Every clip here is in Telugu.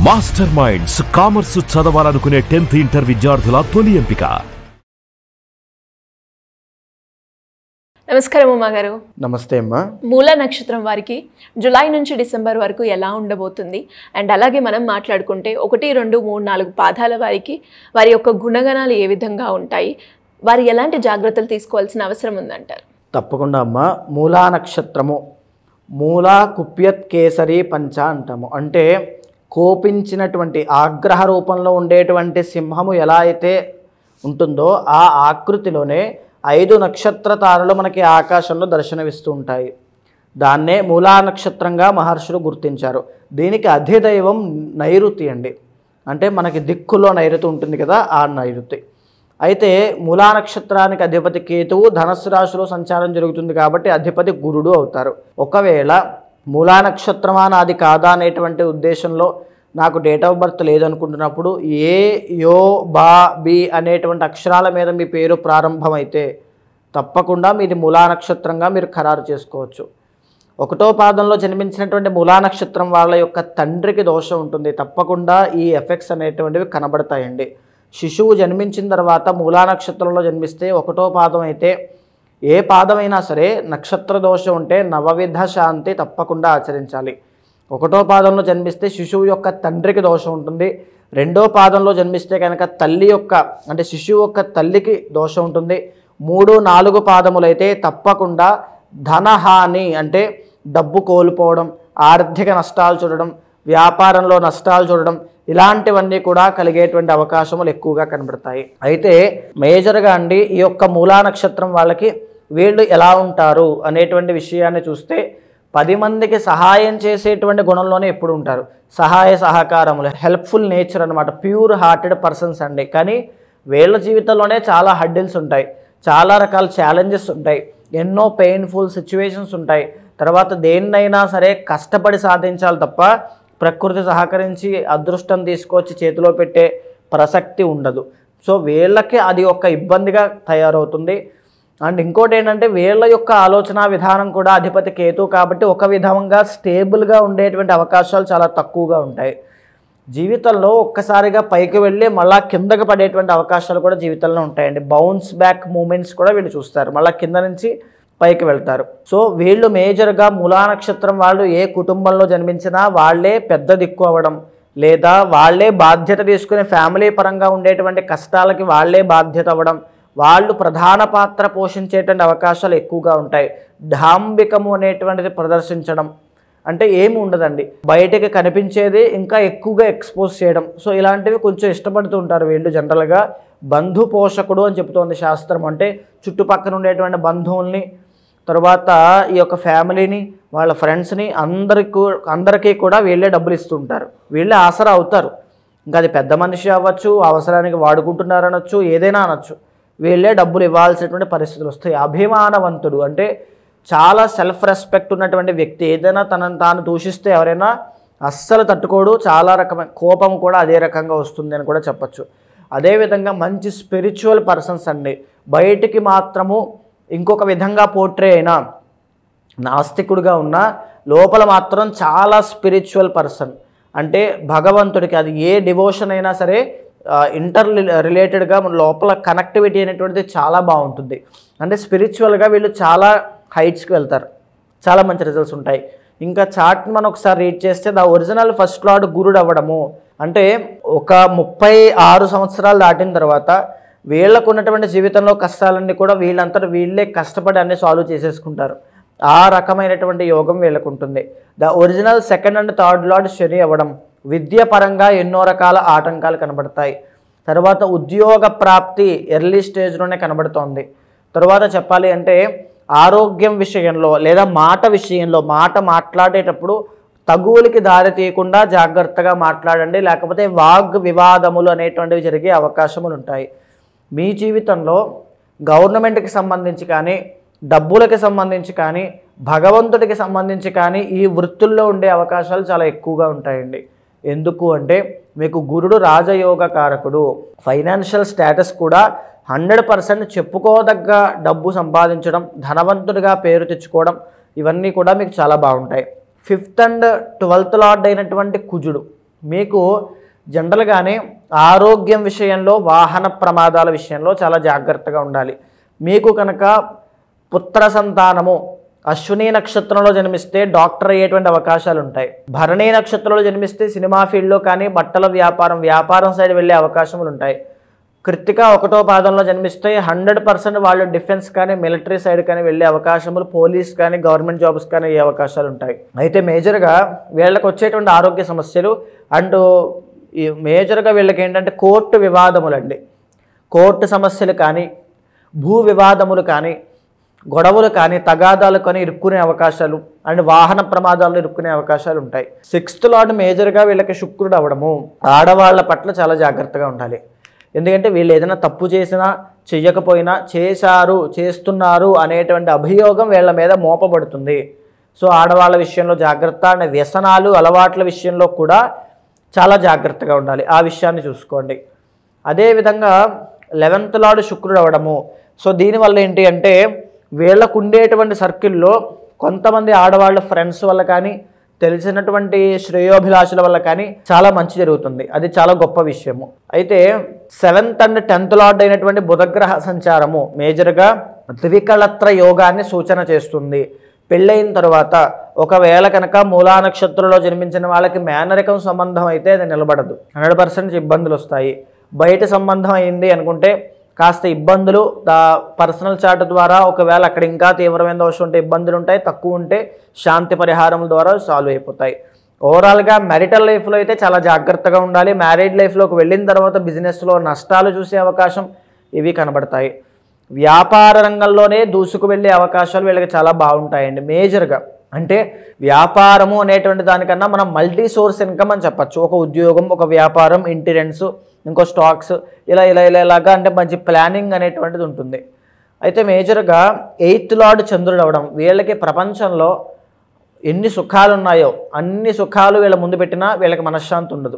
మాస్టర్ మైండ్స్ కామర్స్ చదవాలనుకునే 10th ఇంటర్ విద్యార్థుల తొలి ఎంపిక. నమస్కారం అమ్మా గారు. నమస్తే అమ్మా. మూల నక్షత్రం వారికి జూలై నుంచి డిసెంబర్ వరకు ఎలా ఉండబోతుంది అండ్ అలాగే మనం మాట్లాడుకుంటే 1, 2, 3, 4 పాదాల వారికి వారి యొక్క గుణగణాలు ఏ విధంగా ఉంటాయి, వారు ఎలాంటి జాగ్రత్తలు తీసుకోవాల్సిన అవసరం ఉందంటారు? తప్పకుండా అమ్మా. మూలా నక్షత్రము మూలా కుప్యత్ కేసరి పంచ అంటాము. అంటే కోపించినటువంటి ఆగ్రహ రూపంలో ఉండేటువంటి సింహము ఎలా అయితే ఉంటుందో ఆ ఆకృతిలోనే 5 నక్షత్ర తారలు మనకి ఆకాశంలో దర్శనమిస్తూ ఉంటాయి. దాన్నే మూలా నక్షత్రంగా మహర్షులు గుర్తించారు. దీనికి అధిదైవం నైరుతి అండి. అంటే మనకి దిక్కులో నైరుతి ఉంటుంది కదా, ఆ నైరుతి. అయితే మూలా నక్షత్రానికి అధిపతి కేతువు ధనస్సు రాశిలో సంచారం జరుగుతుంది కాబట్టి అధిపతి గురుడు అవుతారు. ఒకవేళ మూలా నక్షత్రమా నాది కాదా అనేటువంటి ఉద్దేశంలో నాకు డేట్ ఆఫ్ బర్త్ లేదనుకుంటున్నప్పుడు ఏ, యో, బా, బి అనేటువంటి అక్షరాల మీద మీ పేరు ప్రారంభమైతే తప్పకుండా మీది మూలా నక్షత్రంగా మీరు ఖరారు చేసుకోవచ్చు. 1వ పాదంలో జన్మించినటువంటి మూలా నక్షత్రం వాళ్ళ యొక్క తండ్రికి దోషం ఉంటుంది. తప్పకుండా ఈ ఎఫెక్ట్స్ అనేటువంటివి కనబడతాయండి. శిశువు జన్మించిన తర్వాత మూలా నక్షత్రంలో జన్మిస్తే 1వ పాదం అయితే ఏ పాదమైనా సరే నక్షత్ర దోషం ఉంటే నవవిధ శాంతి తప్పకుండా ఆచరించాలి. 1వ పాదంలో జన్మిస్తే శిశువు యొక్క తండ్రికి దోషం ఉంటుంది. 2వ పాదంలో జన్మిస్తే కనుక తల్లి యొక్క అంటే శిశువు యొక్క తల్లికి దోషం ఉంటుంది. 3, 4 పాదములైతే తప్పకుండా ధనహాని అంటే డబ్బు కోల్పోవడం, ఆర్థిక నష్టాలు చూడడం, వ్యాపారంలో నష్టాలు చూడడం ఇలాంటివన్నీ కూడా కలిగేటువంటి అవకాశములు ఎక్కువగా కనబడతాయి. అయితే మేజర్గా అండి ఈ యొక్క మూలా నక్షత్రం వాళ్ళకి వీళ్ళు ఎలా ఉంటారు అనేటువంటి విషయాన్ని చూస్తే 10 మందికి సహాయం చేసేటువంటి గుణంలోనే ఎప్పుడు ఉంటారు. సహాయ సహకారములు, హెల్ప్ఫుల్ నేచర్ అనమాట. ప్యూర్ హార్టెడ్ పర్సన్స్ అండి. కానీ వీళ్ళ జీవితంలోనే చాలా హడ్డిల్స్ ఉంటాయి, చాలా రకాల ఛాలెంజెస్ ఉంటాయి, ఎన్నో పెయిన్ఫుల్ సిచ్యువేషన్స్ ఉంటాయి. తర్వాత దేన్నైనా సరే కష్టపడి సాధించాలి తప్ప ప్రకృతి సహకరించి అదృష్టం తీసుకొచ్చి చేతిలో పెట్టే ప్రసక్తి ఉండదు. సో వీళ్ళకి అది ఒక ఇబ్బందిగా తయారవుతుంది. అండ్ ఇంకోటి ఏంటంటే వీళ్ళ యొక్క ఆలోచన విధానం కూడా అధిపతి కేతు కాబట్టి ఒక విధంగా స్టేబుల్గా ఉండేటువంటి అవకాశాలు చాలా తక్కువగా ఉంటాయి. జీవితంలో ఒక్కసారిగా పైకి వెళ్ళి మళ్ళీ కిందకి పడేటువంటి అవకాశాలు కూడా జీవితంలో ఉంటాయండి. బౌన్స్ బ్యాక్ మూమెంట్స్ కూడా వీళ్ళు చూస్తారు, మళ్ళీ కింద నుంచి పైకి వెళ్తారు. సో వీళ్ళు మేజర్గా మూలా నక్షత్రం వాళ్ళు ఏ కుటుంబంలో జన్మించినా వాళ్ళే పెద్ద దిక్కు అవ్వడం, లేదా వాళ్ళే బాధ్యత తీసుకునే ఫ్యామిలీ పరంగా ఉండేటువంటి కష్టాలకి వాళ్ళే బాధ్యత అవ్వడం, వాళ్ళు ప్రధాన పాత్ర పోషించేటువంటి అవకాశాలు ఎక్కువగా ఉంటాయి. డాంబికము అనేటువంటిది ప్రదర్శించడం అంటే ఏమి ఉండదండి, బయటకి కనిపించేది ఇంకా ఎక్కువగా ఎక్స్పోజ్ చేయడం. సో ఇలాంటివి కొంచెం ఇష్టపడుతూ ఉంటారు వీళ్ళు. జనరల్గా బంధు పోషకుడు అని చెప్తోంది శాస్త్రం. అంటే చుట్టుపక్కల ఉండేటువంటి బంధువుల్ని, తర్వాత ఈ యొక్క ఫ్యామిలీని, వాళ్ళ ఫ్రెండ్స్ని అందరికీ కూడా వీళ్ళే డబ్బులు ఇస్తుంటారు. వీళ్ళే ఆసరా అవుతారు. ఇంకా అది పెద్ద మనిషి అవ్వచ్చు, అవసరానికి వాడుకుంటున్నారు అనొచ్చు, ఏదైనా అనొచ్చు, వీళ్ళే డబ్బులు ఇవ్వాల్సినటువంటి పరిస్థితులు వస్తాయి. అభిమానవంతుడు అంటే చాలా సెల్ఫ్ రెస్పెక్ట్ ఉన్నటువంటి వ్యక్తి. ఏదైనా తనను తాను దూషిస్తే ఎవరైనా అస్సలు తట్టుకోడు. చాలా రకమైన కోపం కూడా అదే రకంగా వస్తుంది అని కూడా చెప్పచ్చు. అదేవిధంగా మంచి స్పిరిచువల్ పర్సన్స్ అండి. బయటికి మాత్రము ఇంకొక విధంగా పోర్ట్రే అయినా నాస్తికుడిగా ఉన్నా లోపల మాత్రం చాలా స్పిరిచువల్ పర్సన్. అంటే భగవంతుడికి అది ఏ డివోషన్ అయినా సరే రిలేటెడ్గా మన లోపల కనెక్టివిటీ అనేటువంటిది చాలా బాగుంటుంది. అంటే స్పిరిచువల్గా వీళ్ళు చాలా హైట్స్కి వెళ్తారు, చాలా మంచి రిజల్ట్స్ ఉంటాయి. ఇంకా చార్ట్ మనం ఒకసారి రీడ్ చేస్తే ద ఒరిజినల్ ఫస్ట్ లార్డ్ గురుడు అవ్వడము అంటే ఒక 36 సంవత్సరాలు దాటిన తర్వాత వీళ్ళకు ఉన్నటువంటి జీవితంలో కష్టాలన్నీ కూడా వీళ్ళే కష్టపడి అన్నీ సాల్వ్ చేసేసుకుంటారు. ఆ రకమైనటువంటి యోగం వీళ్ళకు ఉంటుంది. The original second and third lord Shani అవ్వడం, విద్య పరంగా ఎన్నో రకాల ఆటంకాలు కనబడతాయి. తర్వాత ఉద్యోగ ప్రాప్తి ఎర్లీ స్టేజ్లోనే కనబడుతోంది. తర్వాత చెప్పాలి అంటే ఆరోగ్యం విషయంలో లేదా మాట విషయంలో, మాట మాట్లాడేటప్పుడు తగువులకి దారి తీయకుండా జాగ్రత్తగా మాట్లాడండి, లేకపోతే వాగ్ వివాదములు అనేటువంటివి జరిగే అవకాశములు ఉంటాయి. మీ జీవితంలో గవర్నమెంట్కి సంబంధించి కానీ, డబ్బులకి సంబంధించి కానీ, భగవంతుడికి సంబంధించి కానీ ఈ వృత్తుల్లో ఉండే అవకాశాలు చాలా ఎక్కువగా ఉంటాయండి. ఎందుకు అంటే మీకు గురుడు రాజయోగ కారకుడు. ఫైనాన్షియల్ స్టేటస్ కూడా 100% చెప్పుకోదగ్గ డబ్బు సంపాదించడం, ధనవంతుడిగా పేరు తెచ్చుకోవడం ఇవన్నీ కూడా మీకు చాలా బాగుంటాయి. 5th and 12th లార్డ్ అయినటువంటి కుజుడు మీకు జనరల్గానే ఆరోగ్యం విషయంలో, వాహన ప్రమాదాల విషయంలో చాలా జాగ్రత్తగా ఉండాలి. మీకు కనుక పుత్ర సంతానము అశ్విని నక్షత్రంలో జన్మిస్తే డాక్టర్ అయ్యేటువంటి అవకాశాలు ఉంటాయి. భరణి నక్షత్రంలో జన్మిస్తే సినిమా ఫీల్డ్లో కానీ, బట్టల వ్యాపారం సైడ్ వెళ్ళే అవకాశములు ఉంటాయి. కృత్తిక 1వ పాదంలో జన్మిస్తే 100% వాళ్ళు డిఫెన్స్ కానీ, మిలిటరీ సైడ్ కానీ వెళ్ళే అవకాశములు, పోలీస్ కానీ, గవర్నమెంట్ జాబ్స్ కానీ అయ్యే అవకాశాలు ఉంటాయి. అయితే మేజర్గా వీళ్ళకి వచ్చేటువంటి ఆరోగ్య సమస్యలు అండ్ ఈ మేజర్గా వీళ్ళకి ఏంటంటే కోర్టు వివాదములండి. కోర్టు సమస్యలు కానీ, భూ వివాదములు కానీ, గొడవలు కానీ, తగాదాలు కానీ ఇరుక్కునే అవకాశాలు అండ్ వాహన ప్రమాదాలు ఇరుక్కునే అవకాశాలు ఉంటాయి. 6th లార్డ్ మేజర్గా వీళ్ళకి శుక్రుడు అవ్వడము, ఆడవాళ్ళ పట్ల చాలా జాగ్రత్తగా ఉండాలి. ఎందుకంటే వీళ్ళు ఏదైనా తప్పు చేసినా, చెయ్యకపోయినా, చేస్తున్నారు అనేటువంటి అభియోగం వీళ్ళ మీద మోపబడుతుంది. సో ఆడవాళ్ళ విషయంలో జాగ్రత్త అండ్ వ్యసనాలు, అలవాట్ల విషయంలో కూడా చాలా జాగ్రత్తగా ఉండాలి. ఆ విషయాన్ని చూసుకోండి. అదేవిధంగా 11th లార్డ్ శుక్రుడు అవ్వడము. సో దీనివల్ల ఏంటి అంటే వీళ్ళకు ఉండేటువంటి సర్కిల్లో కొంతమంది ఆడవాళ్ళ ఫ్రెండ్స్ వల్ల కానీ, తెలిసినటువంటి శ్రేయోభిలాషుల వల్ల కానీ చాలా మంచి జరుగుతుంది. అది చాలా గొప్ప విషయము. అయితే 7th అండ్ 10th లార్డ్ అయినటువంటి బుధగ్రహ సంచారము మేజర్గా ద్వికళత్ర యోగాన్ని సూచన చేస్తుంది. పెళ్ళైన తర్వాత ఒకవేళ కనుక మూలా నక్షత్రంలో జన్మించిన వాళ్ళకి మేనరికం సంబంధం అయితే అది నిలబడదు, 100% ఇబ్బందులు వస్తాయి. బయట సంబంధం అయింది అనుకుంటే కాస్త ఇబ్బందులు పర్సనల్ చార్ట్ ద్వారా, ఒకవేళ అక్కడ ఇంకా తీవ్రమైన దోషం ఉంటే ఇబ్బందులు ఉంటాయి, తక్కువ ఉంటే శాంతి పరిహారం ద్వారా సాల్వ్ అయిపోతాయి. ఓవరాల్గా మ్యారిటల్ లైఫ్లో అయితే చాలా జాగ్రత్తగా ఉండాలి. మ్యారీడ్ లైఫ్లోకి వెళ్ళిన తర్వాత బిజినెస్లో నష్టాలు చూసే అవకాశం ఇవి కనబడతాయి. వ్యాపార రంగంలోనే దూసుకు వెళ్ళే అవకాశాలు వీళ్ళకి చాలా బాగుంటాయండి. మేజర్గా అంటే వ్యాపారము అనేటువంటి దానికన్నా మనం మల్టీ సోర్స్ ఇన్కమ్ అని చెప్పచ్చు. ఒక ఉద్యోగం, ఒక వ్యాపారం, ఇంటి రెంట్స్, ఇంకో స్టాక్స్, ఇలాగా అంటే మంచి ప్లానింగ్ అనేటువంటిది ఉంటుంది. అయితే మేజర్గా 8th లార్డ్ చంద్రుడు అవ్వడం, వీళ్ళకి ప్రపంచంలో ఎన్ని సుఖాలు ఉన్నాయో అన్ని సుఖాలు వీళ్ళ ముందు పెట్టినా వీళ్ళకి మనశ్శాంతి ఉండదు.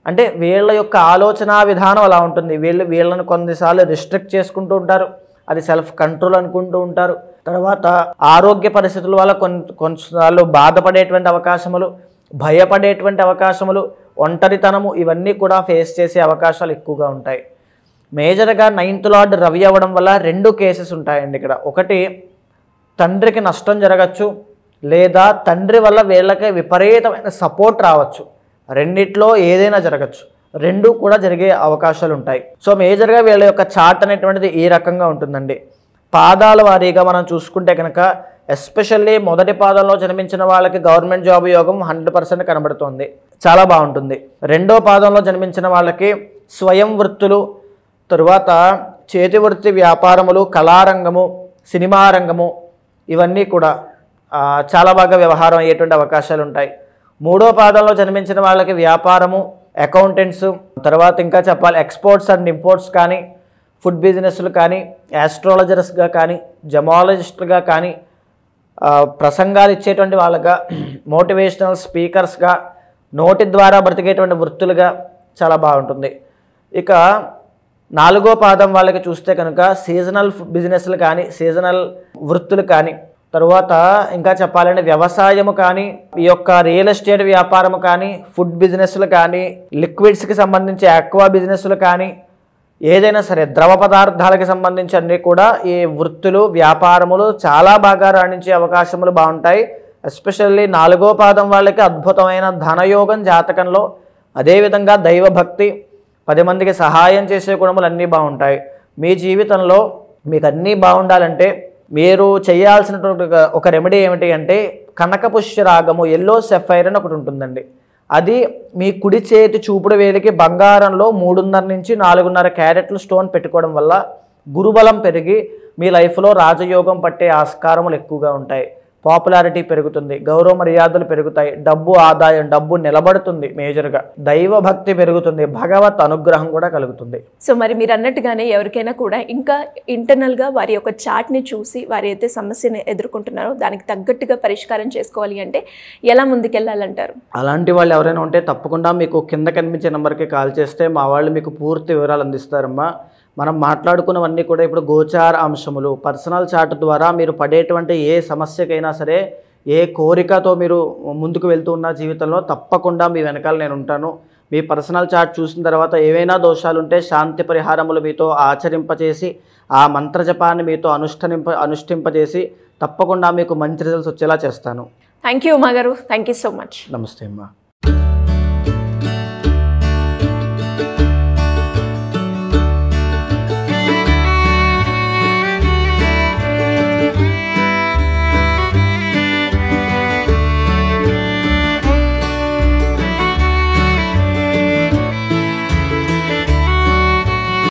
అంటే వీళ్ళ యొక్క ఆలోచన విధానం అలా ఉంటుంది. వీళ్ళని కొన్నిసార్లు రిస్ట్రిక్ట్ చేసుకుంటూ ఉంటారు, అది సెల్ఫ్ కంట్రోల్ అనుకుంటూ ఉంటారు. తర్వాత ఆరోగ్య పరిస్థితుల వల్ల కొన్నిసార్లు బాధపడేటువంటి అవకాశములు, భయపడేటువంటి అవకాశములు, ఒంటరితనము ఇవన్నీ కూడా ఫేస్ చేసే అవకాశాలు ఎక్కువగా ఉంటాయి. మేజర్గా 9th లార్డ్ రవి అవ్వడం వల్ల 2 కేసెస్ ఉంటాయండి ఇక్కడ. ఒకటి, తండ్రికి నష్టం జరగచ్చు, లేదా తండ్రి వల్ల వీళ్ళకి విపరీతమైన సపోర్ట్ రావచ్చు. రెండిట్లో ఏదైనా జరగచ్చు, 2 కూడా జరిగే అవకాశాలు ఉంటాయి. సో మేజర్గా వీళ్ళ యొక్క చార్ట్ అనేటువంటిది ఈ రకంగా ఉంటుందండి. పాదాల వారీగా మనం చూసుకుంటే కనుక ఎస్పెషల్లీ మొదటి పాదంలో జన్మించిన వాళ్ళకి గవర్నమెంట్ జాబ్ యోగం 100% కనబడుతుంది, చాలా బాగుంటుంది. 2వ పాదంలో జన్మించిన వాళ్ళకి స్వయం వృత్తులు, తరువాత చేతి వృత్తి వ్యాపారములు, కళారంగము, సినిమా రంగము ఇవన్నీ కూడా చాలా బాగా వ్యవహారం అయ్యేటువంటి అవకాశాలు ఉంటాయి. 3వ పాదంలో జన్మించిన వాళ్ళకి వ్యాపారము, అకౌంటెంట్స్, తర్వాత ఇంకా చెప్పాలి ఎక్స్పోర్ట్స్ అండ్ ఇంపోర్ట్స్ కానీ, ఫుడ్ బిజినెస్లు కానీ, ఆస్ట్రాలజర్స్గా కానీ, జమాలజిస్టులుగా కానీ, ప్రసంగాలు ఇచ్చేటువంటి వాళ్ళగా, మోటివేషనల్ స్పీకర్స్గా, నోటి ద్వారా బ్రతికేటువంటి వృత్తులుగా చాలా బాగుంటుంది. ఇక 4వ పాదం వాళ్ళకి చూస్తే కనుక సీజనల్ బిజినెస్లు కానీ, సీజనల్ వృత్తులు కానీ, తరువాత ఇంకా చెప్పాలంటే వ్యవసాయము కానీ, ఈ యొక్క రియల్ ఎస్టేట్ వ్యాపారము కానీ, ఫుడ్ బిజినెస్లు కానీ, లిక్విడ్స్కి సంబంధించి ఆక్వా బిజినెస్లు కానీ, ఏదైనా సరే ద్రవ పదార్థాలకి సంబంధించి అన్నీ కూడా ఈ వృత్తులు, వ్యాపారములు చాలా బాగా రాణించే అవకాశములు బాగుంటాయి. ఎస్పెషల్లీ 4వ పాదం వాళ్ళకి అద్భుతమైన ధనయోగం జాతకంలో, అదేవిధంగా దైవభక్తి, 10 మందికి సహాయం చేసే గుణములు అన్నీ బాగుంటాయి. మీ జీవితంలో మీకు అన్నీ బాగుండాలంటే మీరు చేయాల్సినటువంటి ఒక రెమెడీ ఏమిటి అంటే కనకపుష్యరాగము, ఎల్లో సెఫైర్ అని ఒకటి ఉంటుందండి. అది మీ కుడి చేతి చూపుడు వేలికి బంగారంలో 3.5 నుంచి 4.5 క్యారెట్లు స్టోన్ పెట్టుకోవడం వల్ల గురుబలం పెరిగి మీ లైఫ్లో రాజయోగం పట్టే ఆస్కారములు ఎక్కువగా ఉంటాయి. పాపులారిటీ పెరుగుతుంది, గౌరవ మర్యాదలు పెరుగుతాయి, డబ్బు ఆదాయం, డబ్బు నిలబడుతుంది, మేజర్గా దైవభక్తి పెరుగుతుంది, భగవత్ అనుగ్రహం కూడా కలుగుతుంది. సో మరి మీరు అన్నట్టుగానే ఎవరికైనా కూడా ఇంకా ఇంటర్నల్గా వారి యొక్క చార్ట్ని చూసి వారి అయితే సమస్యను ఎదుర్కొంటున్నారో దానికి తగ్గట్టుగా పరిష్కారం చేసుకోవాలి అంటే ఎలా ముందుకెళ్ళాలంటారు? అలాంటి వాళ్ళు ఎవరైనా ఉంటే తప్పకుండా మీకు కింద కనిపించే నెంబర్కి కాల్ చేస్తే మా వాళ్ళు మీకు పూర్తి వివరాలు అందిస్తారమ్మా. మనం మాట్లాడుకున్నవన్నీ కూడా ఇప్పుడు గోచార అంశములు, పర్సనల్ చార్ట్ ద్వారా మీరు పడేటువంటి ఏ సమస్యకైనా సరే ఏ కోరికతో మీరు ముందుకు వెళ్తూ ఉన్న జీవితంలో తప్పకుండా మీ వెనకాల నేను ఉంటాను. మీ పర్సనల్ చార్ట్ చూసిన తర్వాత ఏవైనా దోషాలుంటే శాంతి పరిహారములు మీతో ఆచరింపచేసి ఆ మంత్రజపాన్ని మీతో అనుష్ఠింపజేసి తప్పకుండా మీకు మంచి రిజల్ట్స్ వచ్చేలా చేస్తాను. థ్యాంక్ యూ ఉమా గారు, థ్యాంక్ యూ సో మచ్. నమస్తే అమ్మా.